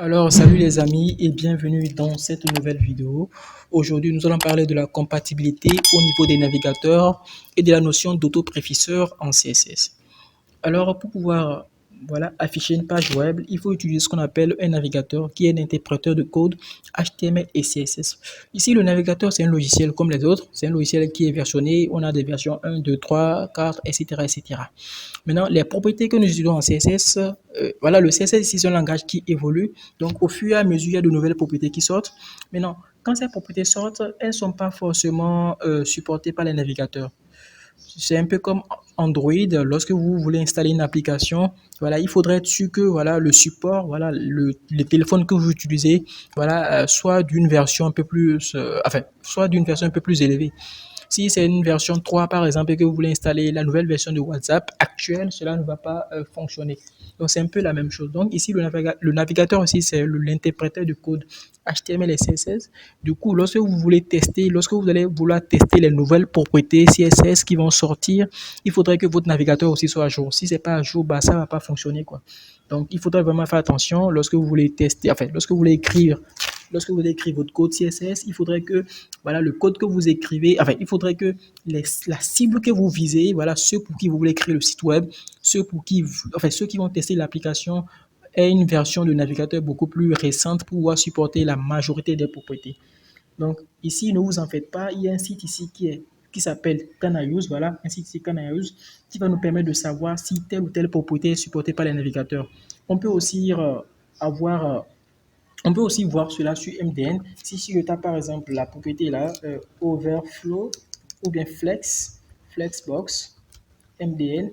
Alors, salut les amis et bienvenue dans cette nouvelle vidéo. Aujourd'hui, nous allons parler de la compatibilité au niveau des navigateurs et de la notion d'auto-préfisseur en CSS. Alors, pour pouvoir afficher une page web, il faut utiliser ce qu'on appelle un navigateur qui est un interpréteur de code HTML et CSS. Ici, le navigateur, c'est un logiciel comme les autres. C'est un logiciel qui est versionné. On a des versions 1, 2, 3, 4, etc. etc. Maintenant, les propriétés que nous utilisons en CSS, le CSS ici, c'est un langage qui évolue. Donc, au fur et à mesure, il y a de nouvelles propriétés qui sortent. Maintenant, quand ces propriétés sortent, elles ne sont pas forcément supportées par les navigateurs. C'est un peu comme Android. Lorsque vous voulez installer une application, il faudrait être sûr que le support, le téléphone que vous utilisez, soit d'une version un peu plus, soit d'une version un peu plus élevée. Si c'est une version 3, par exemple, et que vous voulez installer la nouvelle version de WhatsApp actuelle, cela ne va pas fonctionner. Donc, c'est un peu la même chose. Donc, ici, le navigateur aussi, c'est l'interpréteur de code HTML et CSS. Du coup, lorsque vous allez vouloir tester les nouvelles propriétés CSS qui vont sortir, il faudrait que votre navigateur aussi soit à jour. Si c'est pas à jour, ça ne va pas fonctionner, quoi. Donc, il faudrait vraiment faire attention lorsque vous voulez tester, lorsque vous voulez écrire votre code CSS, il faudrait que le code que vous écrivez, il faudrait que la cible que vous visez, ceux pour qui vous voulez créer le site web, ceux qui vont tester l'application aient une version de navigateur beaucoup plus récente pour pouvoir supporter la majorité des propriétés. Donc ici, ne vous en faites pas, il y a un site ici qui s'appelle Canayus, un site ici Canayus qui va nous permettre de savoir si telle ou telle propriété est supportée par les navigateurs. On peut aussi avoir on peut aussi voir cela sur MDN. Si je tape par exemple la propriété là, Overflow ou bien Flexbox, MDN,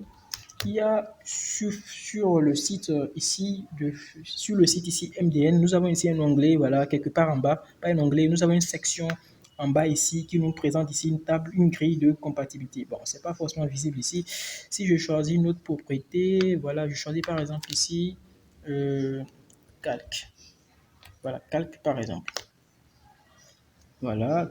il y a sur le site ici MDN, nous avons ici un onglet, quelque part en bas, pas un onglet, nous avons une section en bas ici qui nous présente ici une grille de compatibilité. Bon, c'est pas forcément visible ici. Si je choisis une autre propriété, je choisis par exemple ici calque. Calque par exemple.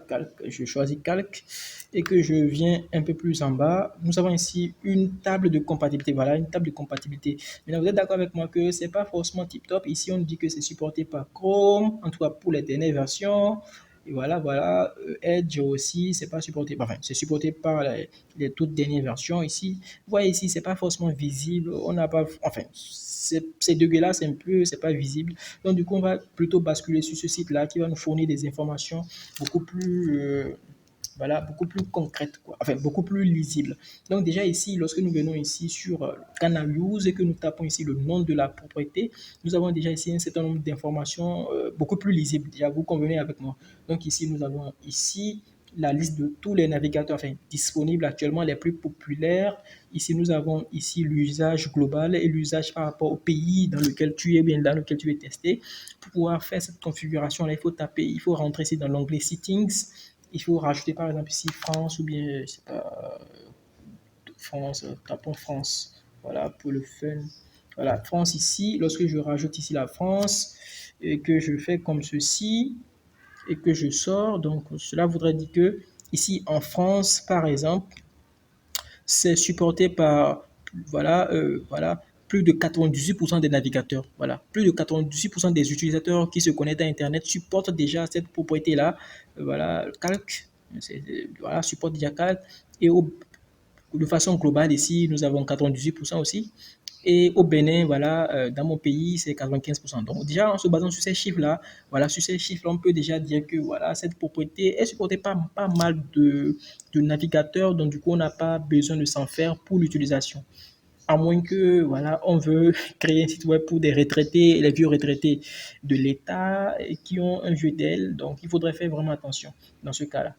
Calque, je choisis calque et que je viens un peu plus en bas. Nous avons ici une table de compatibilité. Une table de compatibilité. Maintenant, vous êtes d'accord avec moi que c'est pas forcément tip top. Ici, on dit que c'est supporté par Chrome, en tout cas pour les dernières versions. Et Edge aussi, c'est pas supporté. C'est supporté par les toutes dernières versions. Ici, vous voyez ici, c'est pas forcément visible. On n'a pas, ces degrés-là, c'est pas visible. Donc, du coup, on va plutôt basculer sur ce site-là qui va nous fournir des informations beaucoup plus, beaucoup plus concrètes, beaucoup plus lisibles. Donc, déjà ici, lorsque nous venons ici sur Canal Use et que nous tapons ici le nom de la propriété, nous avons déjà ici un certain nombre d'informations beaucoup plus lisibles. Déjà, vous convenez avec moi. Donc, ici, nous avons ici la liste de tous les navigateurs disponibles actuellement, les plus populaires. Ici, nous avons ici l'usage global et l'usage par rapport au pays dans lequel tu es, bien dans lequel tu es testé. Pour pouvoir faire cette configuration, là, il faut rentrer ici dans l'onglet Settings. Il faut rajouter par exemple ici France ou bien, je sais pas, France, tapons France. Voilà, pour le fun. Voilà, France ici. Lorsque je rajoute ici la France et que je fais comme ceci, et que je sors. Donc, cela voudrait dire que ici en France, par exemple, c'est supporté par plus de 98% des navigateurs. Plus de 98% des utilisateurs qui se connectent à Internet supportent déjà cette propriété-là. Calque, supporte déjà Calque. Et de façon globale, ici, nous avons 98% aussi. Et au Bénin, dans mon pays, c'est 95%. Donc, déjà, en se basant sur ces chiffres-là, on peut déjà dire que cette propriété est supportée par pas mal de navigateurs. Donc, du coup, on n'a pas besoin de s'en faire pour l'utilisation. À moins que, on veut créer un site web pour des retraités, les vieux retraités de l'État qui ont un jeu d'aile. Donc, il faudrait faire vraiment attention dans ce cas-là.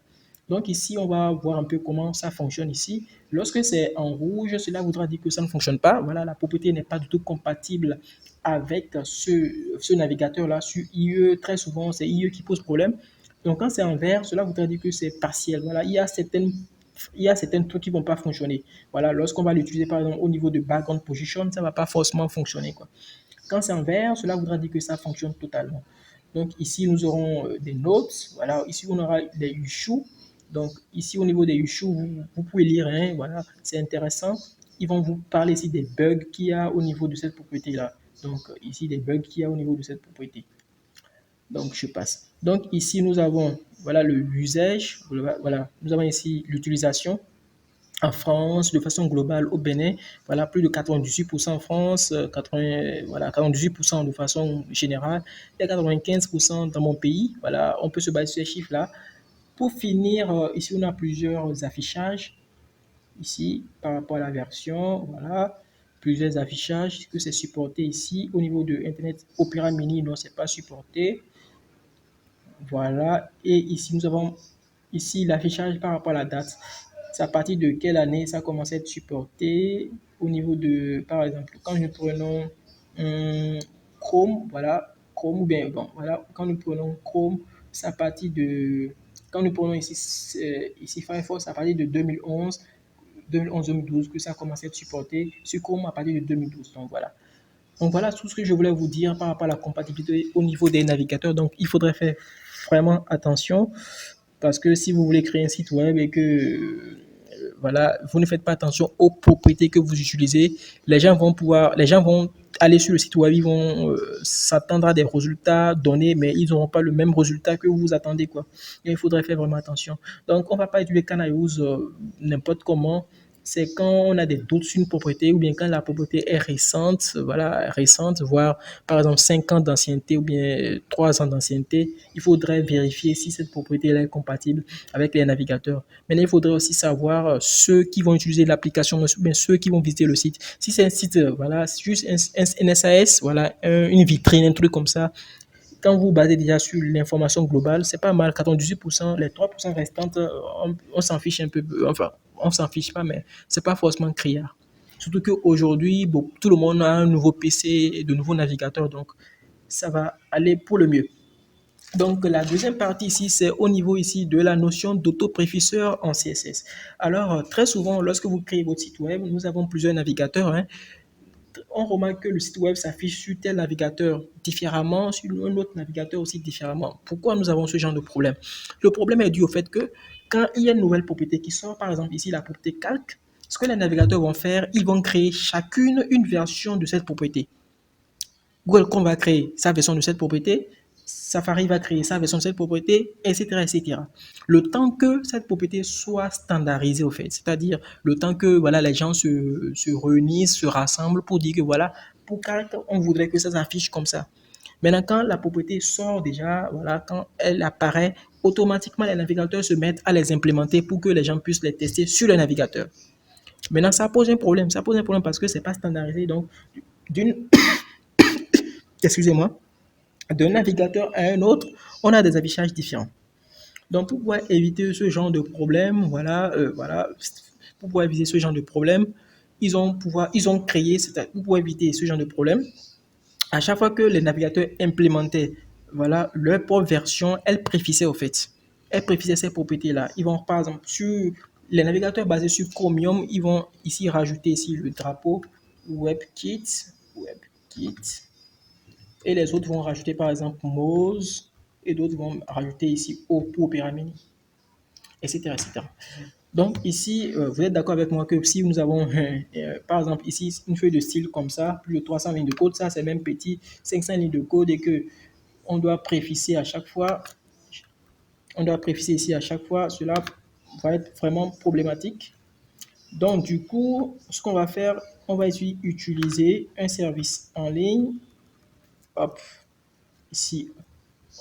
Donc ici, on va voir un peu comment ça fonctionne ici. Lorsque c'est en rouge, cela voudra dire que ça ne fonctionne pas. La propriété n'est pas du tout compatible avec ce navigateur-là sur IE. Très souvent, c'est IE qui pose problème. Donc quand c'est en vert, cela voudra dire que c'est partiel. Il y a certains trucs qui ne vont pas fonctionner. Lorsqu'on va l'utiliser par exemple au niveau de background position, ça ne va pas forcément fonctionner, quoi. Quand c'est en vert, cela voudra dire que ça fonctionne totalement. Donc ici, nous aurons des notes. Ici, on aura des issues. Donc ici, au niveau des issues, vous pouvez lire, c'est intéressant. Ils vont vous parler ici des bugs qu'il y a au niveau de cette propriété-là. Donc, ici, des bugs qu'il y a au niveau de cette propriété. Donc, je passe. Donc, ici, nous avons, voilà, le l'usage. Voilà, nous avons ici l'utilisation en France, de façon globale au Bénin, voilà, plus de 98% en France, 80, voilà, 98% de façon générale, et 95% dans mon pays. Voilà, on peut se baser sur ces chiffres-là. Pour finir, ici, on a plusieurs affichages. Ici, par rapport à la version, voilà, plusieurs affichages que c'est supporté ici. Au niveau de Internet Opera Mini, non, c'est pas supporté. Voilà, et ici, nous avons ici l'affichage par rapport à la date. C'est à partir de quelle année ça commence à être supporté au niveau de, par exemple, quand nous prenons Chrome, voilà, Chrome ou bien, bon, voilà, quand nous prenons Chrome, c'est à partir de, quand nous prenons ici, ici Firefox, à partir de 2011, 2011-2012 que ça a commencé à être supporté sur Chrome à partir de 2012. Donc voilà tout ce que je voulais vous dire par rapport à la compatibilité au niveau des navigateurs. Donc il faudrait faire vraiment attention parce que si vous voulez créer un site web et que voilà, vous ne faites pas attention aux propriétés que vous utilisez, les gens vont aller sur le site web, ils vont s'attendre à des résultats donnés, mais ils n'auront pas le même résultat que vous attendez, quoi. Et il faudrait faire vraiment attention. Donc, on ne va pas utiliser Canaeus n'importe comment. C'est quand on a des doutes sur une propriété ou bien quand la propriété est récente, voilà, récente, voire par exemple 5 ans d'ancienneté ou bien 3 ans d'ancienneté, il faudrait vérifier si cette propriété est compatible avec les navigateurs. Maintenant, il faudrait aussi savoir ceux qui vont utiliser l'application, bien ceux qui vont visiter le site. Si c'est un site, voilà, juste un SAS, voilà, une vitrine, un truc comme ça, quand vous basez déjà sur l'information globale, c'est pas mal. 98%, les 3% restantes, on s'en fiche un peu. Enfin, on s'en fiche pas, mais c'est pas forcément criard. Surtout qu'aujourd'hui, bon, tout le monde a un nouveau PC et de nouveaux navigateurs, donc ça va aller pour le mieux. Donc, la deuxième partie ici, c'est au niveau ici de la notion d'autopréfisseur en CSS. Alors, très souvent, lorsque vous créez votre site web, nous avons plusieurs navigateurs, hein. On remarque que le site web s'affiche sur tel navigateur différemment, sur un autre navigateur aussi différemment. Pourquoi nous avons ce genre de problème? Le problème est dû au fait que quand il y a une nouvelle propriété qui sort, par exemple ici la propriété calque, ce que les navigateurs vont faire, ils vont créer chacune une version de cette propriété. Google Chrome va créer sa version de cette propriété, Safari va créer sa version de cette propriété, etc., etc. Le temps que cette propriété soit standardisée, au fait, c'est-à-dire le temps que voilà, les gens se réunissent, se rassemblent pour dire que voilà, pour Calc, on voudrait que ça s'affiche comme ça. Maintenant, quand la propriété sort déjà, voilà, quand elle apparaît, automatiquement les navigateurs se mettent à les implémenter pour que les gens puissent les tester sur le navigateur. Maintenant, ça pose un problème. Ça pose un problème parce que ce n'est pas standardisé. Donc, d'une, excusez-moi, d'un navigateur à un autre, on a des affichages différents. Donc, pour pouvoir éviter ce genre de problème, voilà, pour pouvoir éviter ce genre de problème, ils ont créé, pour pouvoir éviter ce genre de problème, à chaque fois que les navigateurs implémentaient, voilà, leur propre version, elles préfixaient au fait. Elles préfixaient ces propriétés-là. Ils vont, par exemple, sur les navigateurs basés sur Chromium, ils vont ici rajouter ici le drapeau WebKit, et les autres vont rajouter par exemple Moz, et d'autres vont rajouter ici O pour Opera Mini, etc., etc. Donc ici, vous êtes d'accord avec moi que si nous avons, par exemple ici, une feuille de style comme ça, plus de 300 lignes de code, ça c'est même petit, 500 lignes de code, et que on doit préficer à chaque fois, on doit préficer ici à chaque fois, cela va être vraiment problématique. Donc du coup, ce qu'on va faire, on va ici utiliser un service en ligne. Hop, ici,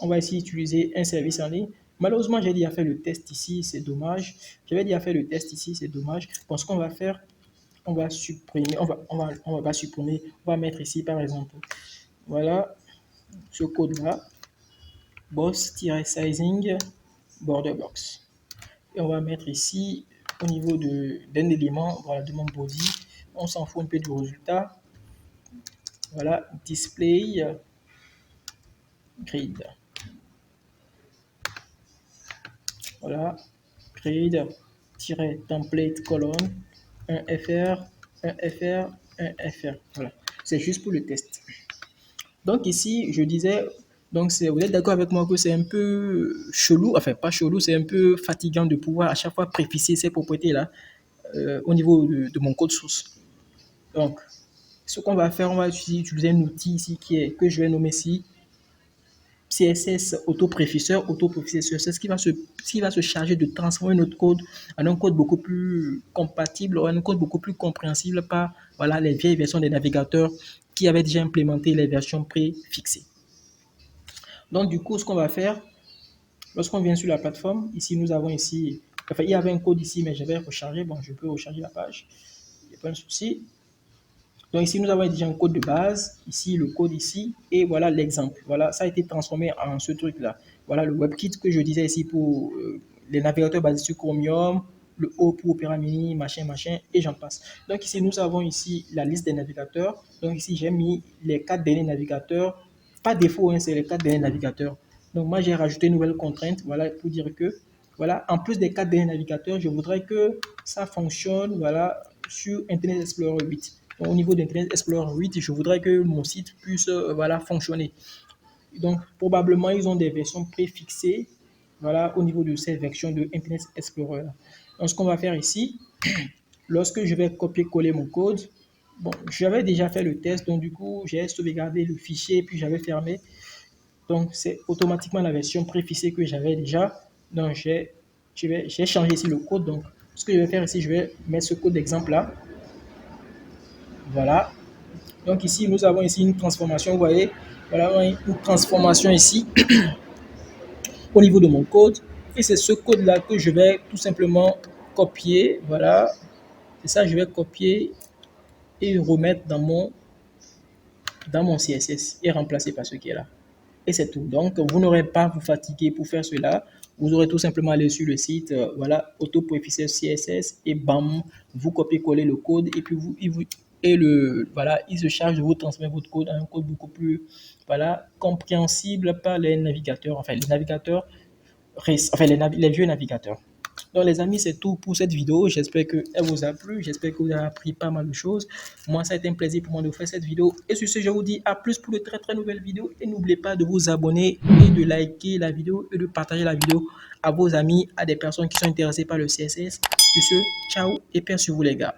on va ici utiliser un service en ligne. Malheureusement, j'ai déjà fait le test ici, c'est dommage. J'avais déjà fait le test ici, c'est dommage. Bon, ce qu'on va faire, on va supprimer, on va supprimer, on va mettre ici par exemple, voilà, ce code-là, boss-sizing border box. Et on va mettre ici, au niveau d'un élément, voilà, de mon body, on s'en fout un peu du résultat. Voilà, display grid. Voilà, grid-template colonne 1fr, 1fr, 1fr. Voilà, c'est juste pour le test. Donc ici, je disais, donc vous êtes d'accord avec moi que c'est un peu chelou, enfin pas chelou, c'est un peu fatigant de pouvoir à chaque fois préfixer ces propriétés-là au niveau de mon code source. Donc, Ce qu'on va faire, on va utiliser un outil ici que je vais nommer ici CSS autopréfisseur, autopréfisseur. C'est ce qui va se charger de transformer notre code en un code beaucoup plus compatible, en un code beaucoup plus compréhensible par voilà, les vieilles versions des navigateurs qui avaient déjà implémenté les versions préfixées. Donc, du coup, ce qu'on va faire, lorsqu'on vient sur la plateforme, ici, nous avons ici, enfin, il y avait un code ici, mais je vais recharger. Bon, je peux recharger la page. Il n'y a pas de souci. Donc ici, nous avons déjà un code de base, ici le code ici, et voilà l'exemple. Voilà, ça a été transformé en ce truc-là. Voilà le WebKit que je disais ici pour les navigateurs basés sur Chromium, le O pour Opera Mini, machin, machin, et j'en passe. Donc ici, nous avons ici la liste des navigateurs. Donc ici, j'ai mis les 4 derniers navigateurs. Pas défaut, hein, c'est les 4 derniers navigateurs. Donc moi, j'ai rajouté une nouvelle contrainte, voilà, pour dire que, voilà, en plus des 4 derniers navigateurs, je voudrais que ça fonctionne, voilà, sur Internet Explorer 8. Donc, au niveau d'Internet Explorer 8, je voudrais que mon site puisse voilà, fonctionner. Donc, probablement, ils ont des versions préfixées voilà, au niveau de ces versions de Internet Explorer. Donc, ce qu'on va faire ici, lorsque je vais copier-coller mon code, bon, j'avais déjà fait le test, donc du coup, j'ai sauvegardé le fichier, puis j'avais fermé. Donc, c'est automatiquement la version préfixée que j'avais déjà. Donc, j'ai changé ici le code. Donc, ce que je vais faire ici, je vais mettre ce code d'exemple là. Voilà. Donc ici, nous avons ici une transformation, vous voyez, voilà une transformation ici au niveau de mon code. Et c'est ce code-là que je vais tout simplement copier, voilà. C'est ça, je vais copier et remettre dans mon CSS et remplacer par ce qui est là. Et c'est tout. Donc, vous n'aurez pas à vous fatiguer pour faire cela. Vous aurez tout simplement aller sur le site, voilà, autopréfisseur CSS et bam, vous copiez-coller le code et puis voilà, il se charge de vous transmettre votre code à un code beaucoup plus, voilà, compréhensible par les navigateurs, enfin les navigateurs, enfin les vieux navigateurs. Donc les amis, c'est tout pour cette vidéo. J'espère qu'elle vous a plu. J'espère que vous avez appris pas mal de choses. Moi, ça a été un plaisir pour moi de faire cette vidéo. Et sur ce, je vous dis à plus pour de très très nouvelles vidéos. Et n'oubliez pas de vous abonner et de liker la vidéo et de partager la vidéo à vos amis, à des personnes qui sont intéressées par le CSS. Sur ce, ciao et paix sur vous les gars.